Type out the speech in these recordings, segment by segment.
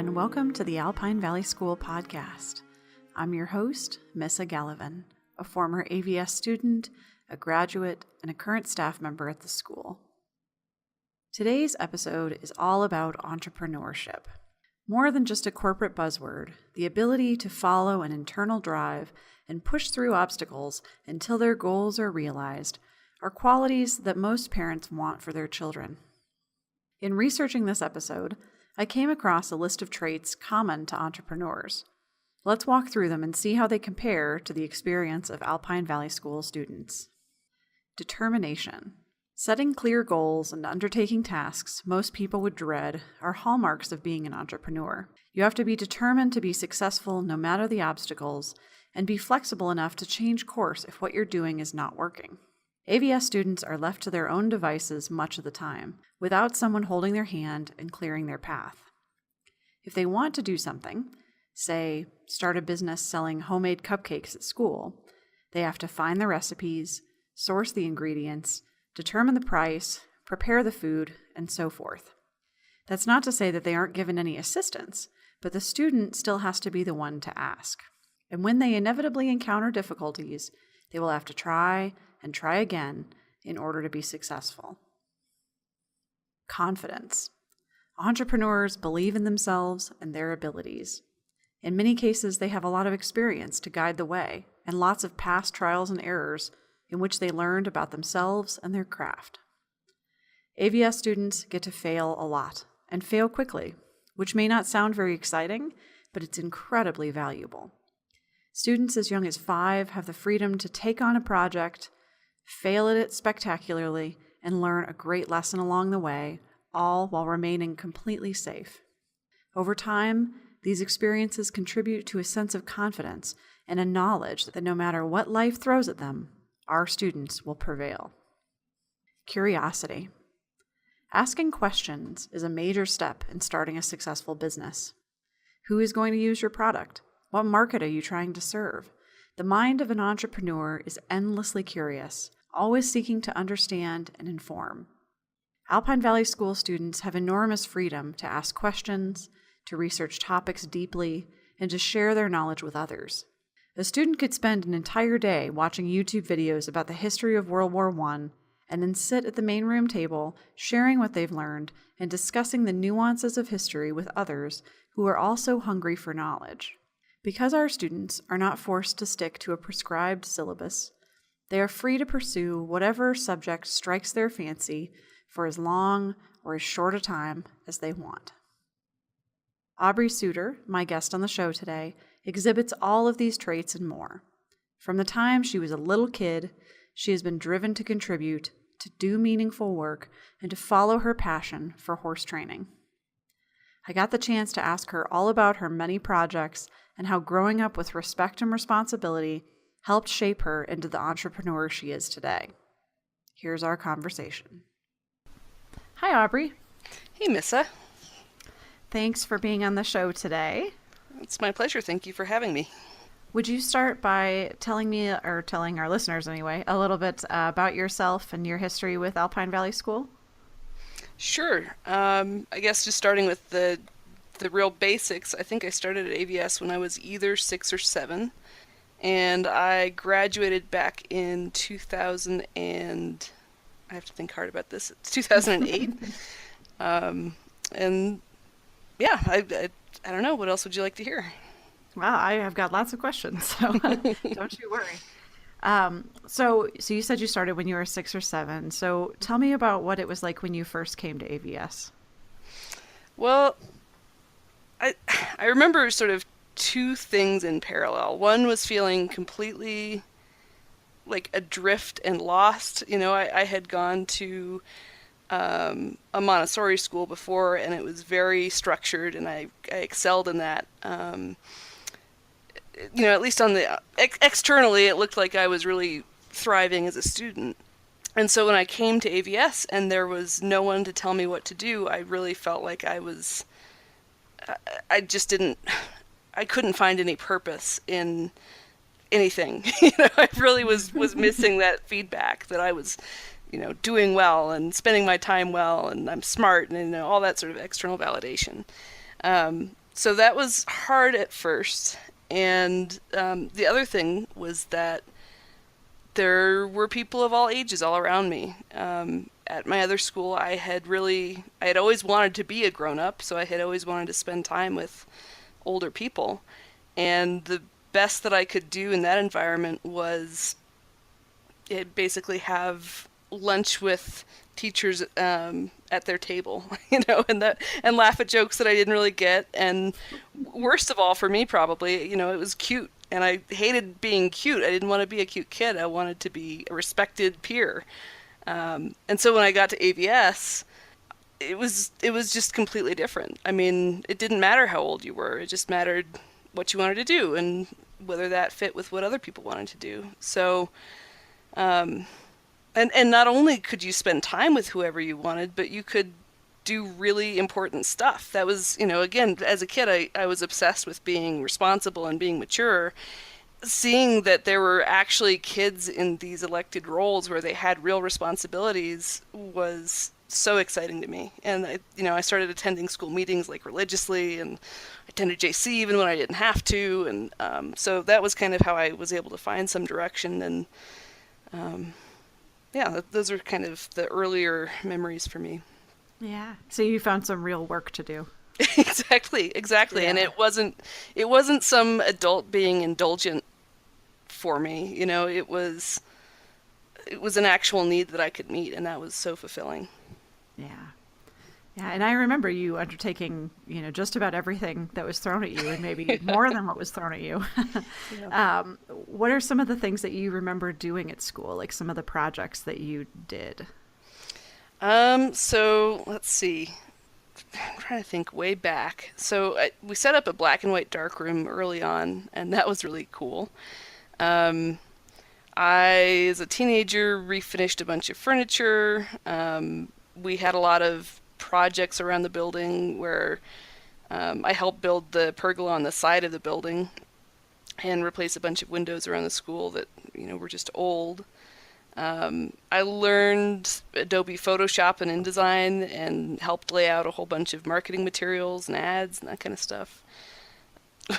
and welcome to the Alpine Valley School podcast. I'm your host, Missa Gallivan, a former AVS student, a graduate, and a current staff member at the school. Today's episode is all about entrepreneurship. More than just a corporate buzzword, the ability to follow an internal drive and push through obstacles until their goals are realized are qualities that most parents want for their children. In researching this episode, I came across a list of traits common to entrepreneurs. Let's walk through them and see how they compare to the experience of Alpine Valley School students. Determination. Setting clear goals and undertaking tasks most people would dread are hallmarks of being an entrepreneur. You have to be determined to be successful no matter the obstacles, and be flexible enough to change course if what you're doing is not working. AVS students are left to their own devices much of the time, without someone holding their hand and clearing their path. If they want to do something, say, start a business selling homemade cupcakes at school, they have to find the recipes, source the ingredients, determine the price, prepare the food, and so forth. That's not to say that they aren't given any assistance, but the student still has to be the one to ask. And when they inevitably encounter difficulties, they will have to try and try again in order to be successful. Confidence. Entrepreneurs believe in themselves and their abilities. In many cases, they have a lot of experience to guide the way and lots of past trials and errors in which they learned about themselves and their craft. AVS students get to fail a lot and fail quickly, which may not sound very exciting, but it's incredibly valuable. Students as young as 5 have the freedom to take on a project, fail at it spectacularly, and learn a great lesson along the way, all while remaining completely safe. Over time, these experiences contribute to a sense of confidence and a knowledge that no matter what life throws at them, our students will prevail. Curiosity. Asking questions is a major step in starting a successful business. Who is going to use your product? What market are you trying to serve? The mind of an entrepreneur is endlessly curious, always seeking to understand and inform. Alpine Valley School students have enormous freedom to ask questions, to research topics deeply, and to share their knowledge with others. A student could spend an entire day watching YouTube videos about the history of World War I and then sit at the main room table, sharing what they've learned and discussing the nuances of history with others who are also hungry for knowledge. Because our students are not forced to stick to a prescribed syllabus, they are free to pursue whatever subject strikes their fancy for as long or as short a time as they want. Aubrey Suter, my guest on the show today, exhibits all of these traits and more. From the time she was a little kid, she has been driven to contribute, to do meaningful work, and to follow her passion for horse training. I got the chance to ask her all about her many projects and how growing up with respect and responsibility helped shape her into the entrepreneur she is today. Here's our conversation. Hi, Aubrey. Hey, Missa. Thanks for being on the show today. It's my pleasure. Thank you for having me. Would you start by telling me, or telling our listeners anyway, a little bit about yourself and your history with Alpine Valley School? Sure. I guess just starting with the real basics, I think I started at AVS when I was either 6 or 7, and I graduated back in 2000 and I have to think hard about this. It's 2008. And yeah, I don't know. What else would you like to hear? Well, I have got lots of questions, so don't you worry. So you said you started when you were 6 or 7. So tell me about what it was like when you first came to AVS. Well, I remember sort of 2 things in parallel. One was feeling completely like adrift and lost. You know, I had gone to a Montessori school before, and it was very structured, and I excelled in that. You know, at least on the externally, it looked like I was really thriving as a student. And so when I came to AVS and there was no one to tell me what to do, I really felt like I couldn't find any purpose in anything. You know, I really was missing that feedback that I was, you know, doing well and spending my time well and I'm smart and, you know, all that sort of external validation. So that was hard at first. And the other thing was that there were people of all ages all around me. At my other school, I had always wanted to be a grown-up, so I had always wanted to spend time with older people. And the best that I could do in that environment was basically have lunch with teachers at their table, and laugh at jokes that I didn't really get. And worst of all for me, probably, it was cute. And I hated being cute. I didn't want to be a cute kid. I wanted to be a respected peer. And so when I got to AVS, it was just completely different. I mean, it didn't matter how old you were. It just mattered what you wanted to do and whether that fit with what other people wanted to do. So, and not only could you spend time with whoever you wanted, but you could do really important stuff. That was, again, as a kid, I was obsessed with being responsible and being mature. Seeing that there were actually kids in these elected roles where they had real responsibilities was so exciting to me. And I started attending school meetings like religiously, and I attended JC even when I didn't have to. And so that was kind of how I was able to find some direction. And those are kind of the earlier memories for me. Yeah. So you found some real work to do. Exactly. Yeah. And it wasn't some adult being indulgent for me. It was an actual need that I could meet, and that was so fulfilling. Yeah. Yeah, and I remember you undertaking, just about everything that was thrown at you, and maybe more than what was thrown at you. Yeah. What are some of the things that you remember doing at school, like some of the projects that you did? So let's see. I'm trying to think way back. So we set up a black and white darkroom early on, and that was really cool. I, as a teenager, refinished a bunch of furniture. We had a lot of projects around the building where I helped build the pergola on the side of the building and replace a bunch of windows around the school that, were just old. I learned Adobe Photoshop and InDesign and helped lay out a whole bunch of marketing materials and ads and that kind of stuff.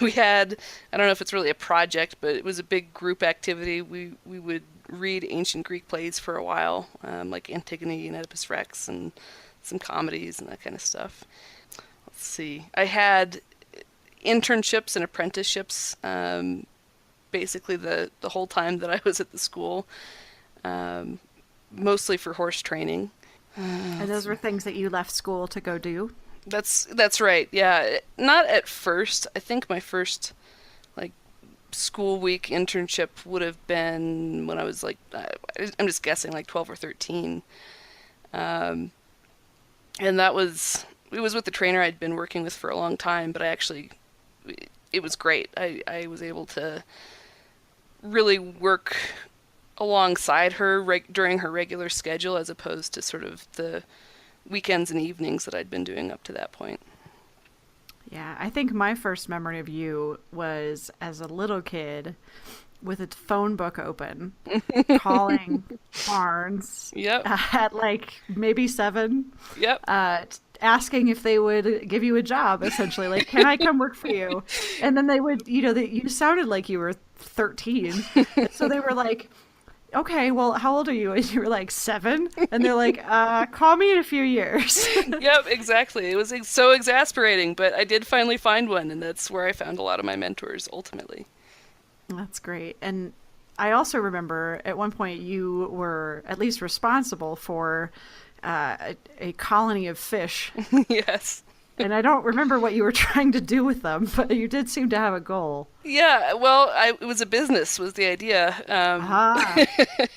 We had, I don't know if it's really a project, but it was a big group activity. We would read ancient Greek plays for a while, like Antigone and Oedipus Rex and some comedies and that kind of stuff. Let's see. I had internships and apprenticeships basically the whole time that I was at the school. Mostly for horse training. And those were things that you left school to go do? That's right. Yeah, not at first. I think my first school week internship would have been when I was I'm just guessing 12 or 13. And it was with the trainer I'd been working with for a long time, but it was great. I was able to really work alongside her during her regular schedule, as opposed to sort of the weekends and evenings that I'd been doing up to that point. Yeah, I think my first memory of you was as a little kid with a phone book open, calling Barnes. Yep. At maybe 7. Yep. Asking if they would give you a job, essentially, can I come work for you? And then they would, you sounded like you were 13, so they were like, okay, well, how old are you? And you were 7, and they're like, call me in a few years. Yep, exactly. It was so exasperating, but I did finally find one, and that's where I found a lot of my mentors ultimately. That's great. And I also remember at one point you were at least responsible for a colony of fish. Yes. And I don't remember what you were trying to do with them, but you did seem to have a goal. Yeah, well, it was a business was the idea.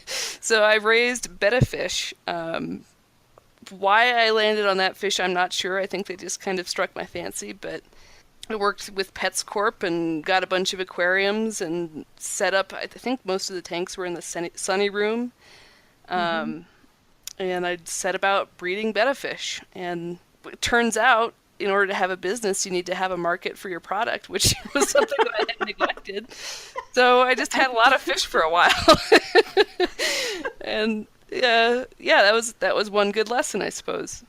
So I raised betta fish. Why I landed on that fish, I'm not sure. I think they just kind of struck my fancy, but I worked with Pets Corp and got a bunch of aquariums and set up, I think most of the tanks were in the sunny room. And I'd set about breeding betta fish. And it turns out, in order to have a business, you need to have a market for your product, which was something that I had neglected. So I just had a lot of fish for a while. And that was one good lesson, I suppose.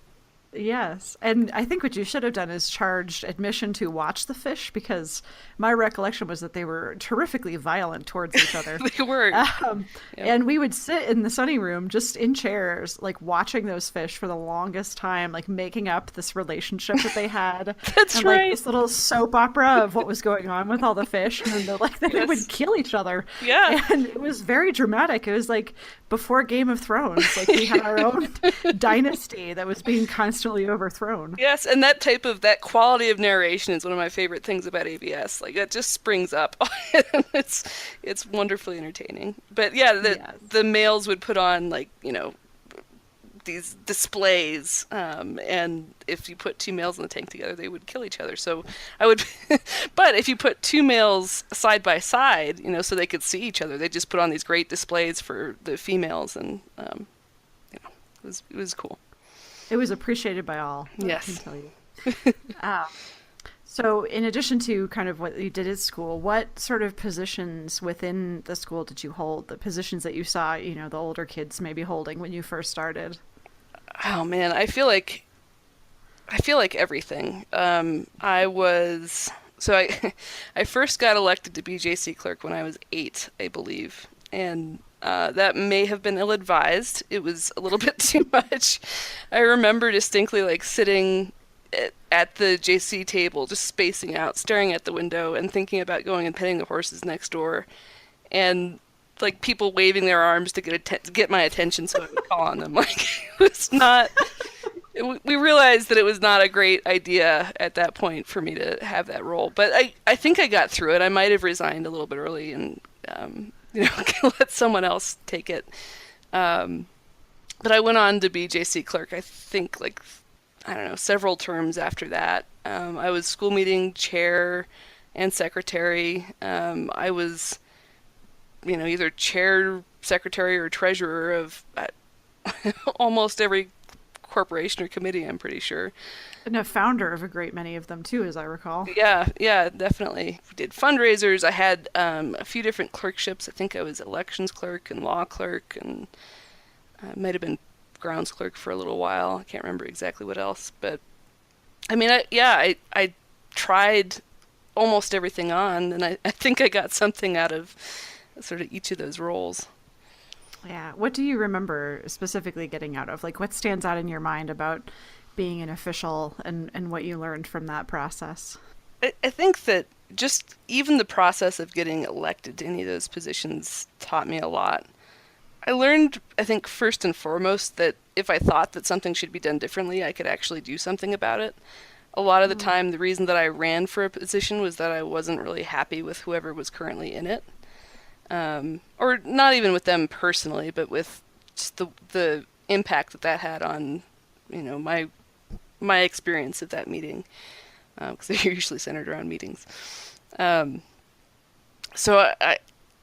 Yes. And I think what you should have done is charged admission to watch the fish, because my recollection was that they were terrifically violent towards each other. They were. Yep. And we would sit in the sunny room just in chairs, like watching those fish for the longest time, like making up this relationship that they had. That's and right. like this little soap opera of what was going on with all the fish. And then like they Yes. would kill each other. Yeah. And it was very dramatic. It was like before Game of Thrones. Like we had our own dynasty that was being constantly overthrown. Yes, and that quality of narration is one of my favorite things about ABS. Like it just springs up. It's wonderfully entertaining. But yeah, Yes. the males would put on like, these displays, and if you put two males in the tank together, they would kill each other. So I would, but if you put two males side by side, so they could see each other, they just put on these great displays for the females, and it was cool. It was appreciated by all. Yes. I can tell you. um, so, in addition to kind of what you did at school, what sort of positions within the school did you hold? The positions that you saw, the older kids maybe holding when you first started? Oh man, I feel like everything. I was so I I first got elected to be JC clerk when I was 8, I believe, and that may have been ill-advised. It was a little bit too much. I remember distinctly like sitting at the JC table, just spacing out, staring at the window, and thinking about going and petting the horses next door, and like people waving their arms to get my attention so I would call on them. Like it was not. We realized that it was not a great idea at that point for me to have that role, but I think I got through it. I might have resigned a little bit early and let someone else take it. But I went on to be JC clerk. I think I don't know, several terms after that. I was school meeting chair and secretary. I was either chair, secretary, or treasurer of almost every corporation or committee, I'm pretty sure. And a founder of a great many of them, too, as I recall. Yeah, definitely. We did fundraisers. I had a few different clerkships. I think I was elections clerk and law clerk, and might have been grounds clerk for a little while. I can't remember exactly what else. But, I mean, I tried almost everything on, and I think I got something out of sort of each of those roles. Yeah. What do you remember specifically getting out of? Like, what stands out in your mind about being an official and what you learned from that process? I think that just even the process of getting elected to any of those positions taught me a lot. I learned, I think, first and foremost, that if I thought that something should be done differently, I could actually do something about it. A lot of the time, the reason that I ran for a position was that I wasn't really happy with whoever was currently in it. Or not even with them personally, but with just the impact that had on, my experience at that meeting, because they're usually centered around meetings. So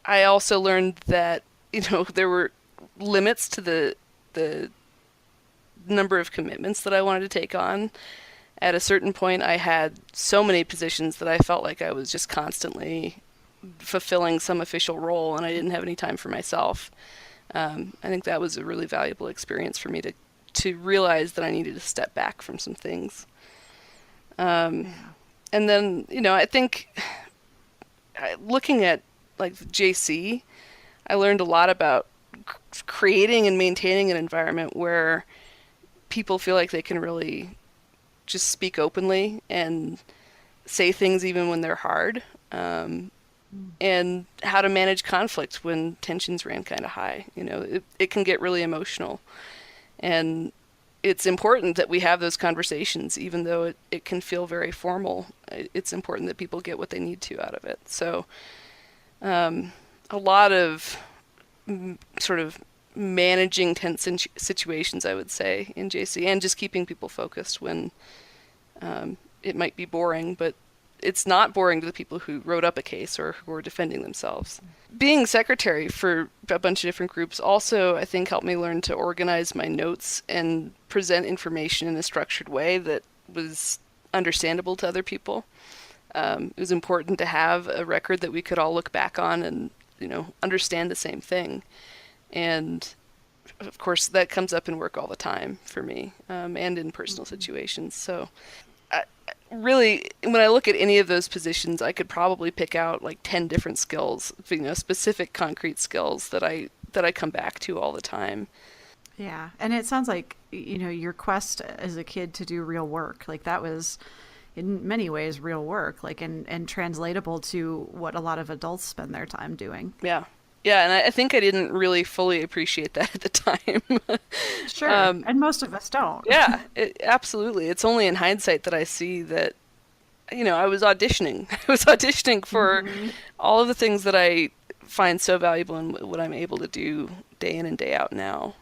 I also learned that there were limits to the number of commitments that I wanted to take on. At a certain point, I had so many positions that I felt like I was just constantly fulfilling some official role, and I didn't have any time for myself. I think that was a really valuable experience for me to realize that I needed to step back from some things. And then, I think looking at like JC, I learned a lot about creating and maintaining an environment where people feel like they can really just speak openly and say things even when they're hard. And how to manage conflict when tensions ran kind of high. It can get really emotional. And it's important that we have those conversations, even though it can feel very formal. It's important that people get what they need to out of it. So a lot of sort of managing tense situations, I would say, in JC, and just keeping people focused when it might be boring, but it's not boring to the people who wrote up a case or who are defending themselves. Being secretary for a bunch of different groups also, I think, helped me learn to organize my notes and present information in a structured way that was understandable to other people. It was important to have a record that we could all look back on and, understand the same thing. And of course, that comes up in work all the time for me, and in personal situations. So, really, when I look at any of those positions, I could probably pick out like 10 different skills, specific concrete skills that I come back to all the time. Yeah. And it sounds like, your quest as a kid to do real work, like that was in many ways real work, like and translatable to what a lot of adults spend their time doing. Yeah. Yeah, and I think I didn't really fully appreciate that at the time. Sure. And most of us don't. Yeah, absolutely. It's only in hindsight that I see that, I was auditioning. I was auditioning for all of the things that I find so valuable in what I'm able to do day in and day out now.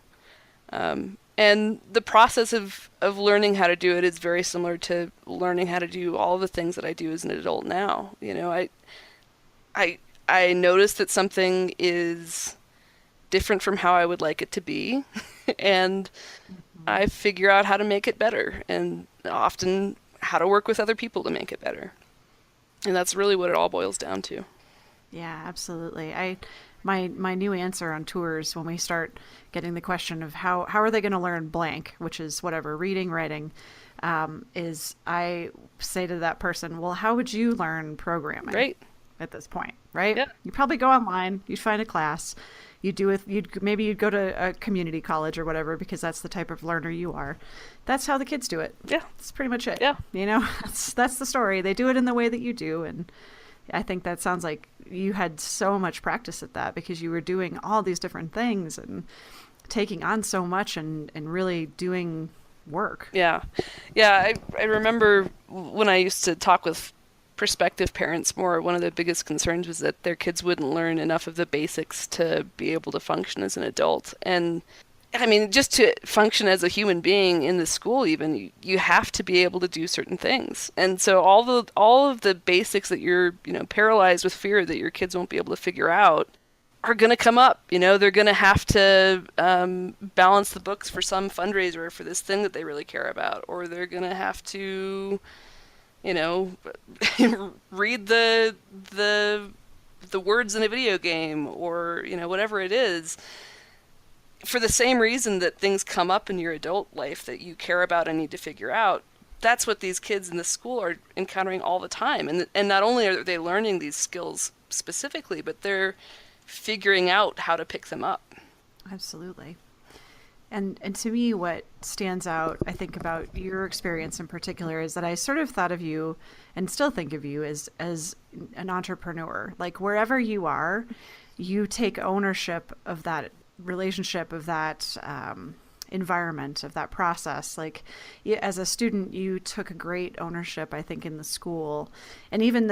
And the process of learning how to do it is very similar to learning how to do all the things that I do as an adult now. I notice that something is different from how I would like it to be, and I figure out how to make it better, and often how to work with other people to make it better. And that's really what it all boils down to. Yeah, absolutely. My new answer on tours, when we start getting the question of how are they going to learn blank, which is whatever, reading, writing, is I say to that person, well, how would you learn programming? Right. At this point, right? Yeah. You probably go online, you'd find a class, you'd go to a community college or whatever, because that's the type of learner you are. That's how the kids do it. Yeah. That's pretty much it. Yeah. That's the story. They do it in the way that you do. And I think that sounds like you had so much practice at that, because you were doing all these different things and taking on so much and really doing work. Yeah. Yeah. I remember when I used to talk with prospective parents more, one of the biggest concerns was that their kids wouldn't learn enough of the basics to be able to function as an adult. And I mean, just to function as a human being in the school, even, you have to be able to do certain things. And so all of the basics that you're, paralyzed with fear that your kids won't be able to figure out are going to come up. They're going to have to balance the books for some fundraiser for this thing that they really care about, or they're going to have to read the words in a video game, or, whatever it is, for the same reason that things come up in your adult life that you care about and need to figure out. That's what these kids in the school are encountering all the time. And not only are they learning these skills specifically, but they're figuring out how to pick them up. Absolutely. And to me, what stands out, I think, about your experience in particular is that I sort of thought of you and still think of you as an entrepreneur. Like wherever you are, you take ownership of that relationship, of that environment, of that process. Like as a student, you took a great ownership, I think, in the school. And even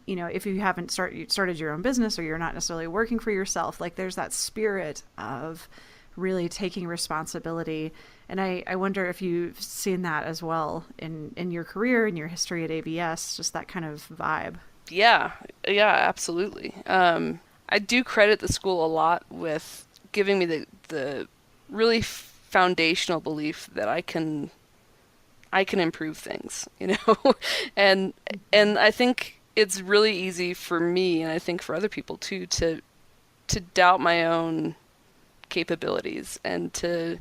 if you haven't started your own business, or you're not necessarily working for yourself, like there's that spirit of really taking responsibility. And I wonder if you've seen that as well in your career, in your history at ABS, just that kind of vibe. Yeah, absolutely. I do credit the school a lot with giving me the really foundational belief that I can improve things, and I think it's really easy for me, and I think for other people too, to doubt my own capabilities and to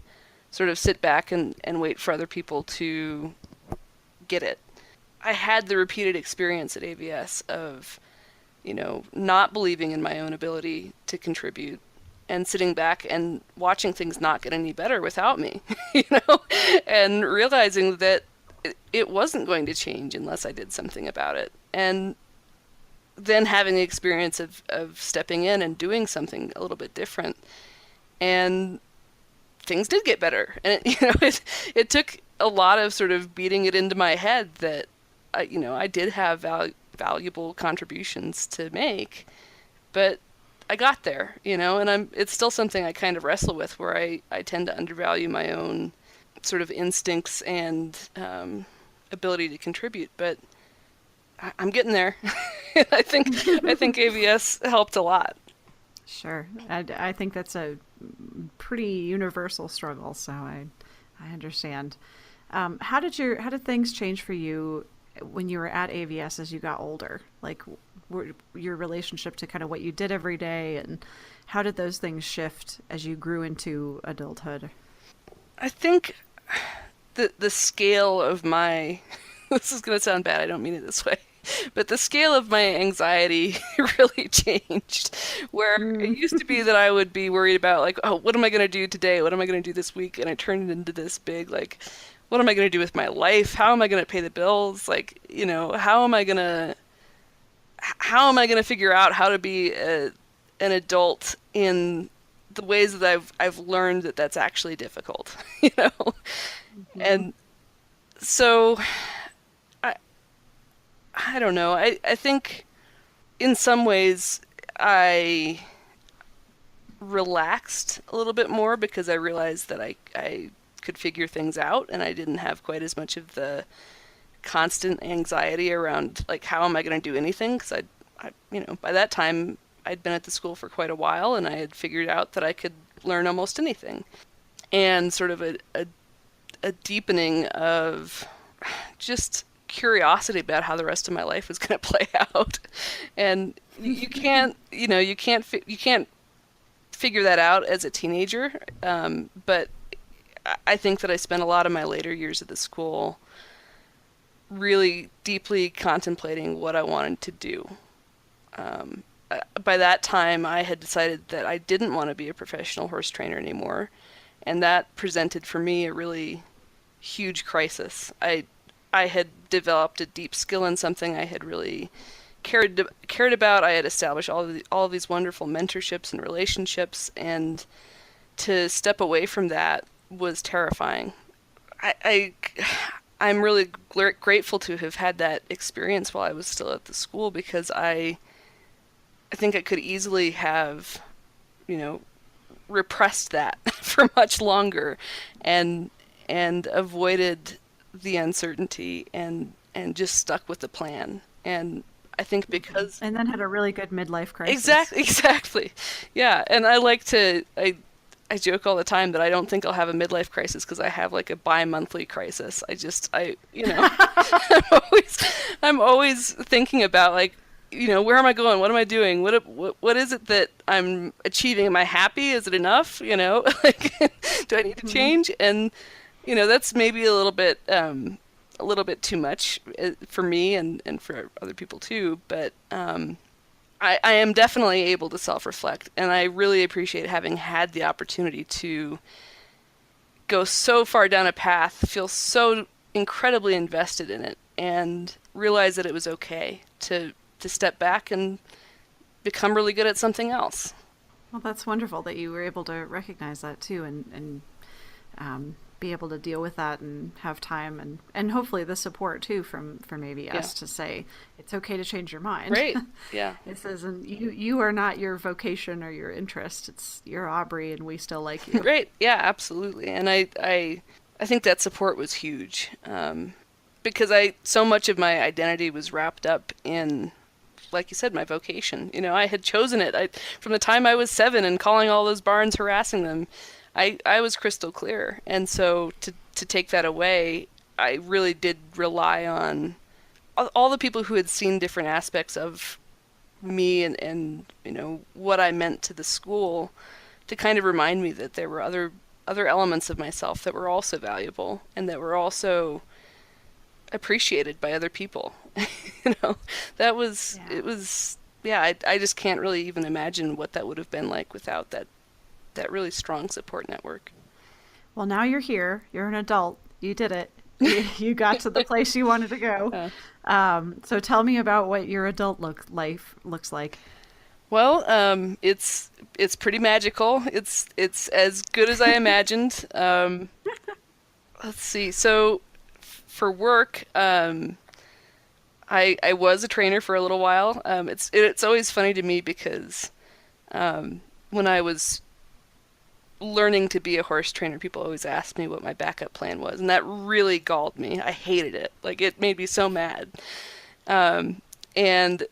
sort of sit back and wait for other people to get it. I had the repeated experience at ABS of, not believing in my own ability to contribute and sitting back and watching things not get any better without me, and realizing that it wasn't going to change unless I did something about it. And then having the experience of stepping in and doing something a little bit different. And things did get better. And it took a lot of sort of beating it into my head that, I did have valuable contributions to make, but I got there, and it's still something I kind of wrestle with, where I tend to undervalue my own sort of instincts and ability to contribute, but I'm getting there. I think ABS helped a lot. Sure. I think that's a pretty universal struggle, so I understand. How did things change for you when you were at ABS as you got older? Like, your relationship to kind of what you did every day, and how did those things shift as you grew into adulthood? I think the scale of my this is going to sound bad, I don't mean it this way, but the scale of my anxiety really changed. Where it used to be that I would be worried about, like, oh, what am I going to do today? What am I going to do this week? And I turned it into this big, like, what am I going to do with my life? How am I going to pay the bills? Like, how am I going to figure out how to be an adult in the ways that I've learned that that's actually difficult, Mm-hmm. And so I don't know. I think in some ways I relaxed a little bit more because I realized that I could figure things out, and I didn't have quite as much of the constant anxiety around, like, how am I going to do anything? Because by that time I'd been at the school for quite a while, and I had figured out that I could learn almost anything. And sort of a deepening of just curiosity about how the rest of my life was going to play out. And you can't figure that out as a teenager. But I think that I spent a lot of my later years at the school really deeply contemplating what I wanted to do. By that time, I had decided that I didn't want to be a professional horse trainer anymore, and that presented for me a really huge crisis. I had developed a deep skill in something I had really cared about. I had established all of these wonderful mentorships and relationships, and to step away from that was terrifying. I'm really grateful to have had that experience while I was still at the school, because I think I could easily have, repressed that for much longer, and avoided the uncertainty and just stuck with the plan. And I think because... And then had a really good midlife crisis. Exactly. Yeah, and I joke all the time that I don't think I'll have a midlife crisis because I have like a bi-monthly crisis. I'm always thinking about, like, where am I going? What am I doing? What is it that I'm achieving? Am I happy? Is it enough? Like, do I need to change? And that's maybe a little bit too much for me and for other people too. But I am definitely able to self-reflect, and I really appreciate having had the opportunity to go so far down a path, feel so incredibly invested in it, and realize that it was okay to step back and become really good at something else. Well, that's wonderful that you were able to recognize that too, and be able to deal with that and have time and hopefully the support too from maybe us to say it's okay to change your mind. Right. Yeah. This isn't you are not your vocation or your interest. You're Aubrey, and we still like you. Right. Yeah, absolutely. And I think that support was huge, because so much of my identity was wrapped up in, like you said, my vocation. I had chosen it. From the time I was 7 and calling all those barns, harassing them, I was crystal clear. And so to take that away, I really did rely on all the people who had seen different aspects of me and what I meant to the school, to kind of remind me that there were other elements of myself that were also valuable and that were also appreciated by other people. That was, it was, yeah, I just can't really even imagine what that would have been like without that really strong support network. Well, now you're here. You're an adult. You did it. You got to the place you wanted to go. So tell me about what your adult life looks like. Well, it's pretty magical. It's as good as I imagined. Let's see. So for work, I was a trainer for a little while. It's always funny to me because when I was learning to be a horse trainer, people always asked me what my backup plan was, and that really galled me. I hated it. Like, it made me so mad. And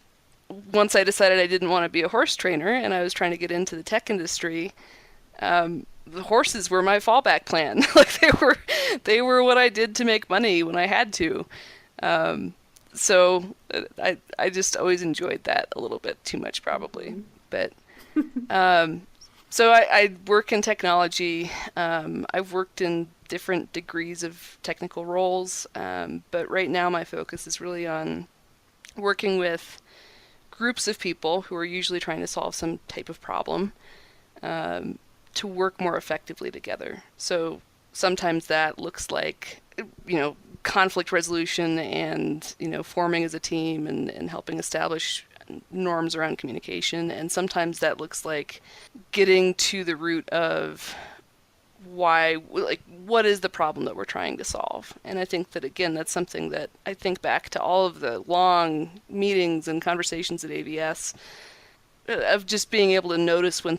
once I decided I didn't want to be a horse trainer and I was trying to get into the tech industry, the horses were my fallback plan. Like, they were what I did to make money when I had to. So I just always enjoyed that a little bit too much, probably. But so I work in technology. I've worked in different degrees of technical roles, but right now my focus is really on working with groups of people who are usually trying to solve some type of problem, to work more effectively together. So sometimes that looks like, conflict resolution and, forming as a team and helping establish norms around communication. And sometimes that looks like getting to the root of what is the problem that we're trying to solve. And I think that, again, that's something that I think back to all of the long meetings and conversations at AVS, of just being able to notice when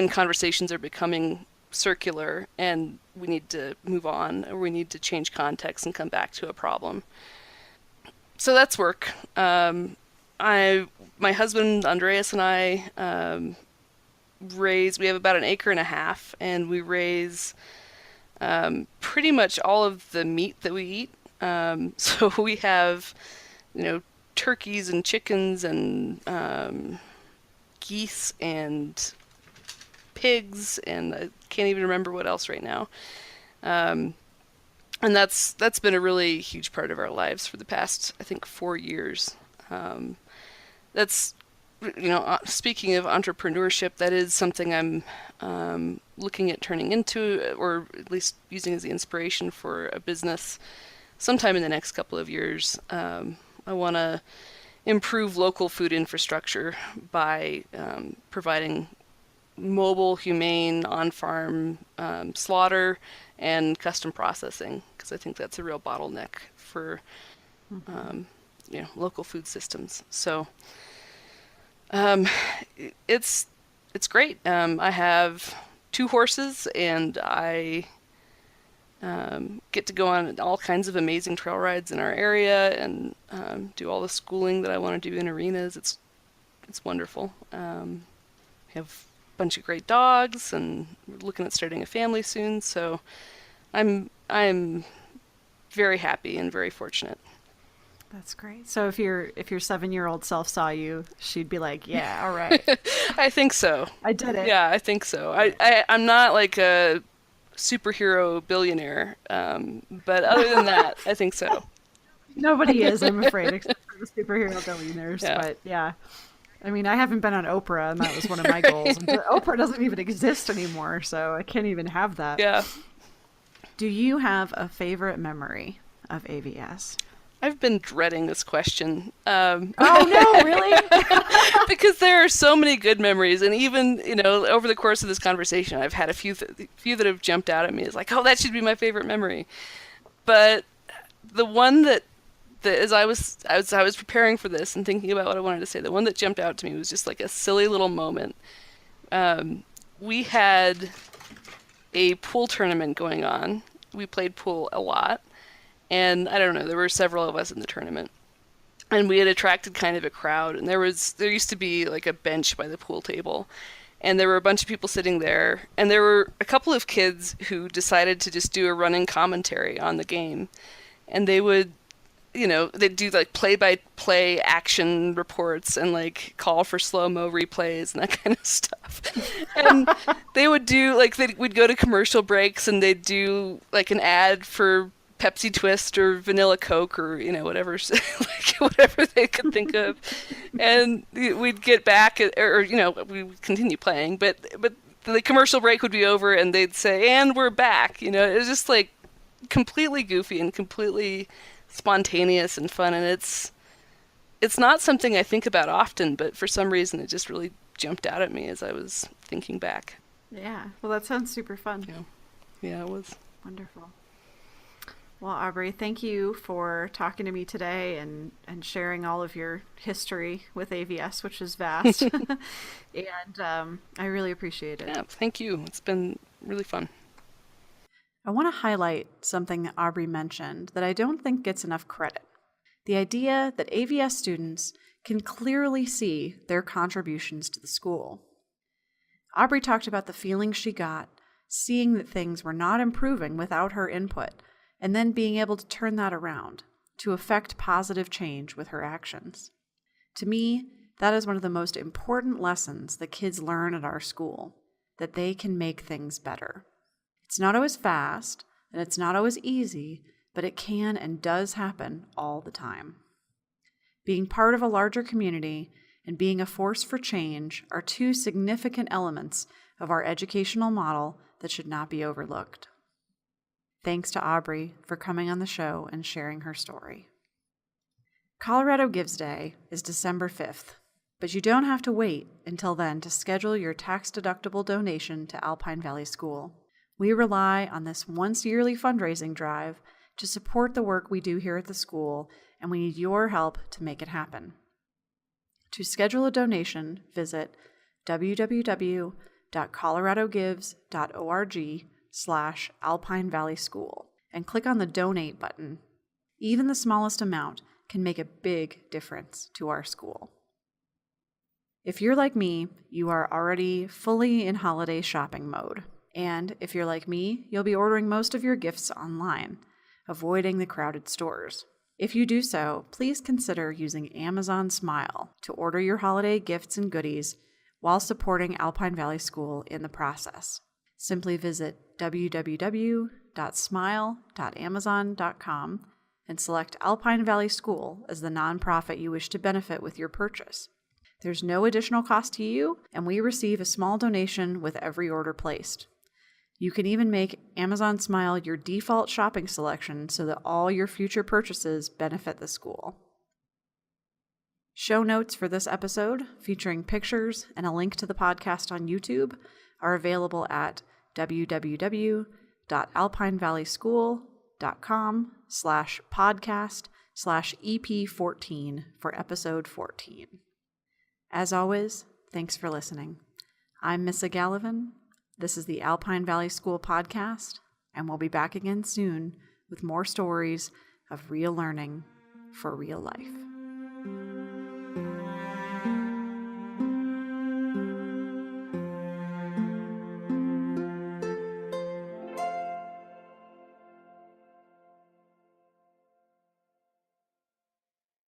conversations are becoming circular and we need to move on, or we need to change context and come back to a problem. So that's work. My husband Andreas and I we have about 1.5 acres, and we raise pretty much all of the meat that we eat. So we have, turkeys and chickens and geese and pigs, and I can't even remember what else right now. And that's been a really huge part of our lives for the past, I think, 4 years. That's, speaking of entrepreneurship, that is something I'm looking at turning into, or at least using as the inspiration for a business sometime in the next couple of years. I want to improve local food infrastructure by providing mobile, humane, on-farm slaughter and custom processing, because I think that's a real bottleneck for local food systems. So it's great. I have 2 horses, and I get to go on all kinds of amazing trail rides in our area and do all the schooling that I want to do in arenas. It's wonderful. We have a bunch of great dogs, and we're looking at starting a family soon. So I'm very happy and very fortunate. That's great. So if your 7-year-old self saw you, she'd be like, "Yeah, all right." I think so. I did it. Yeah, I think so. I'm not like a superhero billionaire, but other than that, I think so. Nobody is, I'm afraid, except for the superhero billionaires. Yeah. But yeah, I mean, I haven't been on Oprah, and that was one of my goals. And Oprah doesn't even exist anymore, so I can't even have that. Yeah. Do you have a favorite memory of AVS? I've been dreading this question. Oh no, really? Because there are so many good memories, and even over the course of this conversation, I've had a few that have jumped out at me as like, oh, that should be my favorite memory. But the one that as I was preparing for this and thinking about what I wanted to say, the one that jumped out to me was just like a silly little moment. We had a pool tournament going on. We played pool a lot. And I don't know, there were several of us in the tournament, and we had attracted kind of a crowd, and there used to be like a bench by the pool table, and there were a bunch of people sitting there, and there were a couple of kids who decided to just do a running commentary on the game, and they would, they'd do like play-by-play action reports and like call for slow-mo replays and that kind of stuff. And they would do we'd go to commercial breaks, and they'd do like an ad for Pepsi Twist or vanilla Coke or whatever whatever they could think of, and we'd get back or we would continue playing, but the commercial break would be over and they'd say, and we're back. It was just like completely goofy and completely spontaneous and fun, and it's not something I think about often, but for some reason it just really jumped out at me as I was thinking back. Yeah, well, that sounds super fun. Yeah, it was wonderful. Well, Aubrey, thank you for talking to me today and sharing all of your history with AVS, which is vast. And I really appreciate it. Yeah, thank you. It's been really fun. I want to highlight something that Aubrey mentioned that I don't think gets enough credit. The idea that AVS students can clearly see their contributions to the school. Aubrey talked about the feeling she got seeing that things were not improving without her input, and then being able to turn that around. to affect positive change with her actions. To me, that is one of the most important lessons that kids learn at our school, that they can make things better. It's not always fast, and it's not always easy, but it can and does happen all the time. Being part of a larger community and being a force for change are two significant elements of our educational model that should not be overlooked. Thanks to Aubrey for coming on the show and sharing her story. Colorado Gives Day is December 5th, but you don't have to wait until then to schedule your tax-deductible donation to Alpine Valley School. We rely on this once-yearly fundraising drive to support the work we do here at the school, and we need your help to make it happen. To schedule a donation, visit www.coloradogives.org/Alpine Valley School and click on the Donate button. Even the smallest amount can make a big difference to our school. If you're like me, you are already fully in holiday shopping mode. And if you're like me, you'll be ordering most of your gifts online, avoiding the crowded stores. If you do so, please consider using Amazon Smile to order your holiday gifts and goodies while supporting Alpine Valley School in the process. Simply visit www.smile.amazon.com and select Alpine Valley School as the nonprofit you wish to benefit with your purchase. There's no additional cost to you, and we receive a small donation with every order placed. You can even make Amazon Smile your default shopping selection so that all your future purchases benefit the school. Show notes for this episode, featuring pictures and a link to the podcast on YouTube, are available at www.alpinevalleySchool.com/podcast/EP14 for episode 14. As always, thanks for listening. I'm Missa Gallivan. This is the Alpine Valley School podcast, and we'll be back again soon with more stories of real learning for real life.